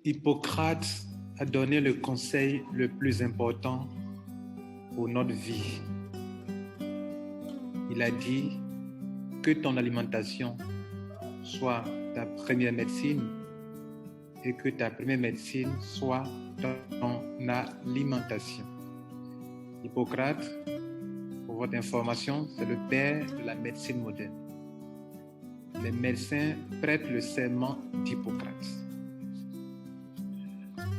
Hippocrate a donné le conseil le plus important pour notre vie. Il a dit que ton alimentation soit ta première médecine et que ta première médecine soit ton alimentation. Hippocrate, pour votre information, c'est le père de la médecine moderne. Les médecins prêtent le serment d'Hippocrate.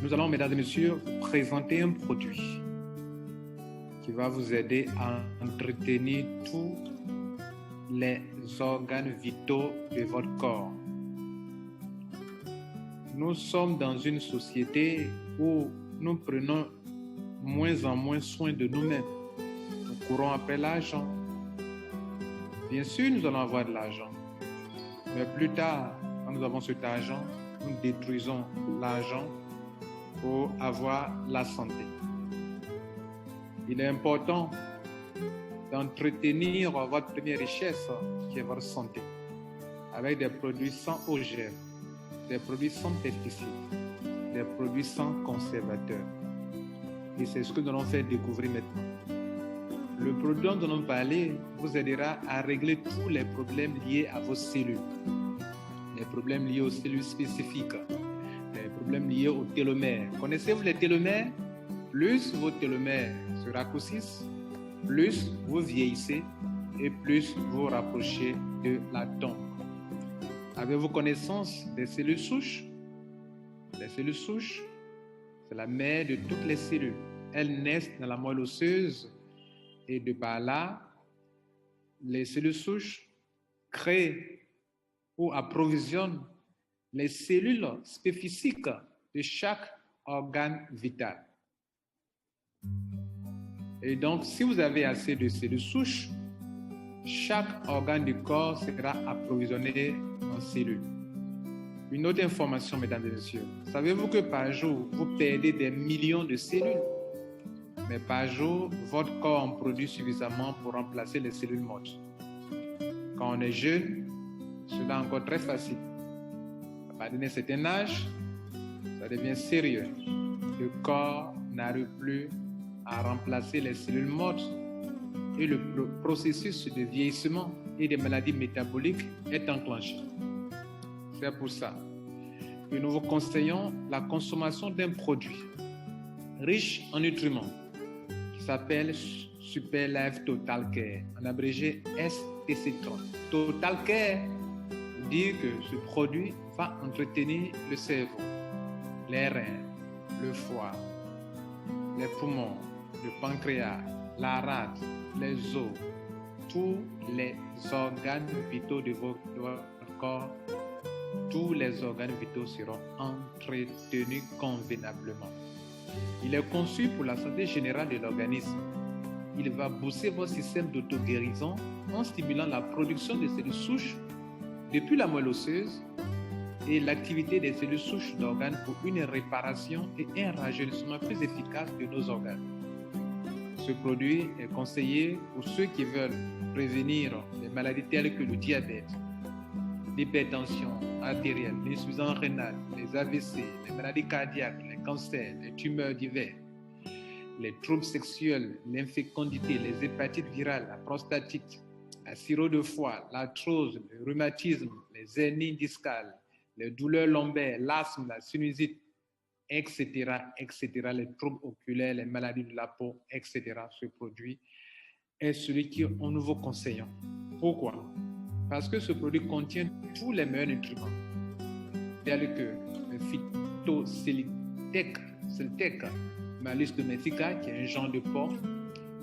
Nous allons, mesdames et messieurs, vous présenter un produit qui va vous aider à entretenir tous les organes vitaux de votre corps. Nous sommes dans une société où nous prenons moins en moins soin de nous-mêmes. Nous courons après l'argent. Bien sûr, nous allons avoir de l'argent. Mais plus tard, quand nous avons cet argent, nous détruisons l'argent pour avoir la santé. Il est important d'entretenir votre première richesse, qui est votre santé, avec des produits sans OGM, des produits sans pesticides, des produits sans conservateurs. Et c'est ce que nous allons faire découvrir maintenant. Le produit dont nous allons parler vous aidera à régler tous les problèmes liés à vos cellules, les problèmes liés aux cellules spécifiques, les problèmes liés aux télomères. Connaissez-vous les télomères? Plus vos télomères se raccourcissent, plus vous vieillissez et plus vous vous rapprochez de la tombe. Avez-vous connaissance des cellules souches? Les cellules souches, c'est la mère de toutes les cellules. Elles naissent dans la moelle osseuse et de par là, les cellules souches créent ou approvisionnent les cellules spécifiques de chaque organe vital. Et donc, si vous avez assez de cellules souches, chaque organe du corps sera approvisionné en cellules. Une autre information, mesdames et messieurs, savez-vous que par jour, vous perdez des millions de cellules, mais par jour, votre corps en produit suffisamment pour remplacer les cellules mortes. Quand on est jeune, cela est encore très facile. À partir d'un certain âge, ça devient sérieux. Le corps n'arrive plus à remplacer les cellules mortes et le processus de vieillissement et des maladies métaboliques est enclenché. C'est pour ça que nous vous conseillons la consommation d'un produit riche en nutriments qui s'appelle Super Life Total Care, en abrégé STC30. Total Care dit que ce produit va entretenir le cerveau, les reins, le foie, les poumons, le pancréas, la rate, les os, tous les organes vitaux de votre corps, tous les organes vitaux seront entretenus convenablement. Il est conçu pour la santé générale de l'organisme. Il va booster votre système d'auto-guérison en stimulant la production de cellules souches depuis la moelle osseuse et l'activité des cellules souches d'organes pour une réparation et un rajeunissement plus efficace de nos organes. Ce produit est conseillé pour ceux qui veulent prévenir les maladies telles que le diabète, l'hypertension artérielle, l'insuffisance rénale, les AVC, les maladies cardiaques, les cancers, les tumeurs divers, les troubles sexuels, l'infécondité, les hépatites virales, la prostatite, la cirrhose de foie, l'arthrose, le rhumatisme, les hernies discales, les douleurs lombaires, l'asthme, la sinusite, etc., les troubles oculaires, les maladies de la peau, etc. Ce produit est celui que nous vous conseillons. Pourquoi? Parce que ce produit contient tous les meilleurs nutriments, tels que le phytoceltec, Malus domestica, qui est un genre de porc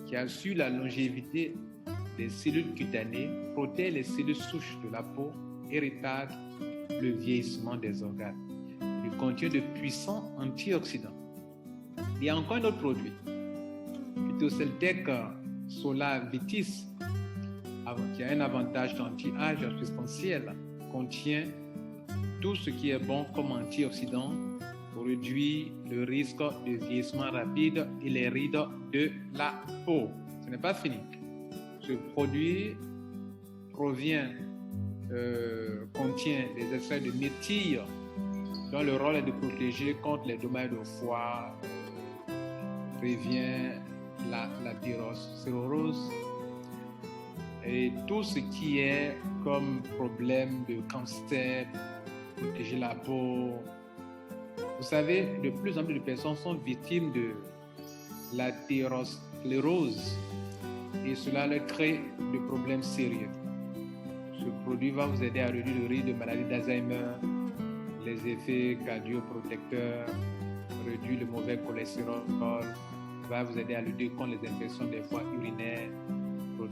qui assure la longévité des cellules cutanées, protège les cellules souches de la peau et retarde le vieillissement des organes. Il contient de puissants antioxydants. Il y a encore un autre produit, Phytoceltec Solar Vitis, qui a un avantage d'anti-âge substantiel, contient tout ce qui est bon comme antioxydant pour réduire le risque de vieillissement rapide et les rides de la peau. Ce n'est pas fini. Ce produit contient des extraits de myrtille, Donc, le rôle est de protéger contre les dommages de foie, prévient l'athérosclérose et tout ce qui est comme problème de cancer, protéger la peau. Vous savez, de plus en plus de personnes sont victimes de l'athérosclérose et cela leur crée des problèmes sérieux. Ce produit va vous aider à réduire le risque de maladie d'Alzheimer, les effets cardioprotecteurs, réduire le mauvais cholestérol, va vous aider à lutter contre les infections des voies urinaires, vous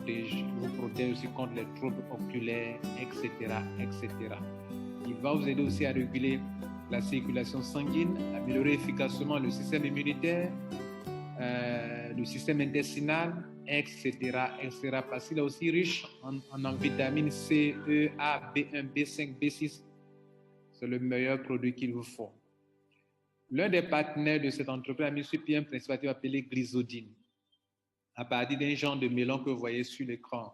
protège aussi contre les troubles oculaires, etc., etc. Il va vous aider aussi à réguler la circulation sanguine, améliorer efficacement le système immunitaire, le système intestinal, etc., etc. Parce qu'il est aussi riche en vitamines C, E, A, B1, B5, B6. C'est le meilleur produit qu'il vous faut. L'un des partenaires de cette entreprise a mis sur pied un préservatif appelé Glyzodine, à partir d'un genre de melon que vous voyez sur l'écran.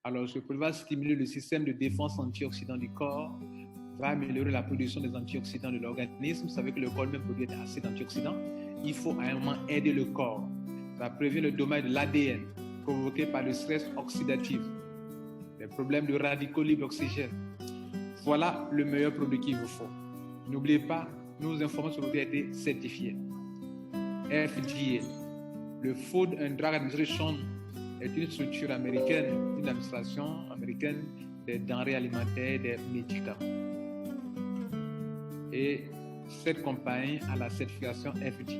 Alors, ce produit va stimuler le système de défense antioxydant du corps, va améliorer la production des antioxydants de l'organisme. Vous savez que le corps même produit des acides antioxydants. Il faut à un moment aider le corps. Ça prévient le dommage de l'ADN provoqué par le stress oxydatif, les problèmes de radicaux libres d'oxygène. Voilà le meilleur produit qu'il vous faut. N'oubliez pas, nous informons sur le produit a été certifié. FDA, le Food and Drug Administration, est une structure américaine, une administration américaine des denrées alimentaires et des médicaments. Et cette compagnie a la certification FDA,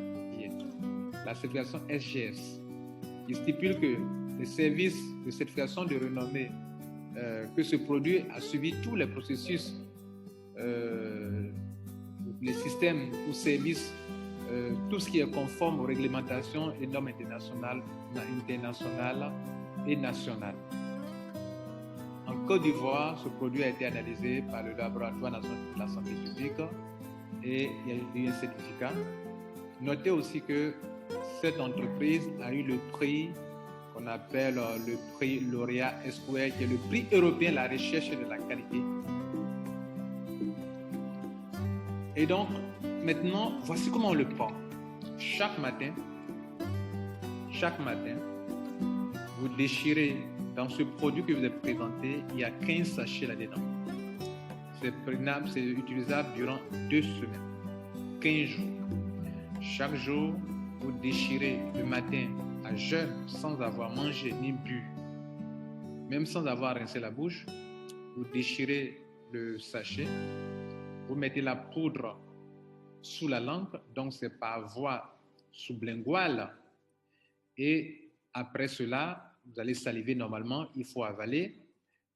la certification SGS, qui stipule que les services de certification de renommée que ce produit a suivi tous les processus, les systèmes ou services, tout ce qui est conforme aux réglementations et normes internationales et nationales. En Côte d'Ivoire, ce produit a été analysé par le Laboratoire national de la santé publique et il y a eu un certificat. Notez aussi que cette entreprise a eu le prix qu'on appelle le prix Lauréat Esquire, qui est le prix européen de la recherche et de la qualité. Et donc, maintenant, voici comment on le prend. Chaque matin, vous déchirez dans ce produit que vous avez présenté, il y a 15 sachets là-dedans. C'est prenable, c'est utilisable durant 2 semaines, 15 jours. Chaque jour, vous déchirez le matin à jeun sans avoir mangé ni bu, même sans avoir rincé la bouche. Vous déchirez le sachet, vous mettez la poudre sous la langue, donc c'est par voie sublinguale, et après cela, vous allez saliver normalement, il faut avaler,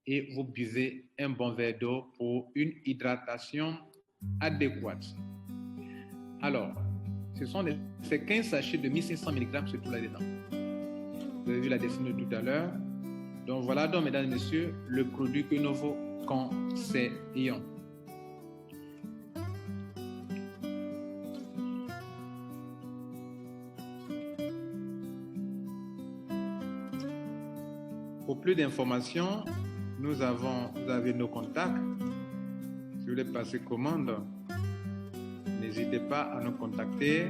et vous buvez un bon verre d'eau pour une hydratation adéquate. Alors, ce sont ces 15 sachets de 1500 mg, c'est tout là-dedans. Vous avez vu la dessinée tout à l'heure. Donc voilà, donc, mesdames et messieurs, le produit que nous vous conseillons. Pour plus d'informations, vous avez nos contacts. Si vous voulez passer commande, n'hésitez pas à nous contacter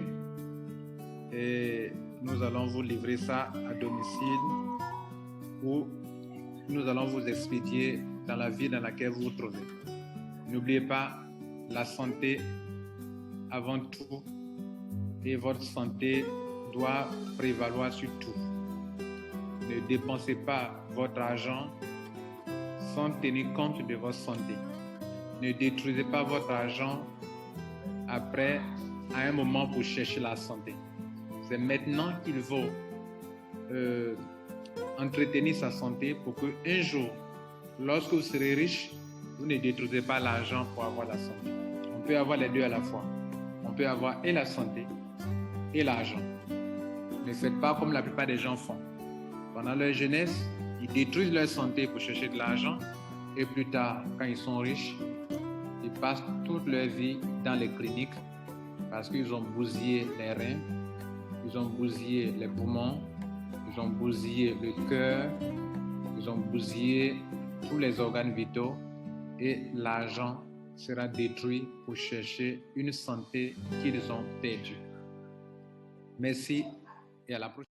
et nous allons vous livrer ça à domicile ou nous allons vous expédier dans la ville dans laquelle vous vous trouvez. N'oubliez pas, la santé avant tout et votre santé doit prévaloir sur tout. Ne dépensez pas votre argent sans tenir compte de votre santé. Ne détruisez pas votre argent après, à un moment, pour chercher la santé. C'est maintenant qu'il faut entretenir sa santé pour qu'un jour, lorsque vous serez riche, vous ne détruisez pas l'argent pour avoir la santé. On peut avoir les deux à la fois. On peut avoir et la santé et l'argent. Ne faites pas comme la plupart des gens font. Pendant leur jeunesse, ils détruisent leur santé pour chercher de l'argent et plus tard, quand ils sont riches, ils passent toute leur vie dans les cliniques parce qu'ils ont bousillé les reins, ils ont bousillé les poumons, ils ont bousillé le cœur, ils ont bousillé tous les organes vitaux et l'argent sera détruit pour chercher une santé qu'ils ont perdue. Merci et à la prochaine.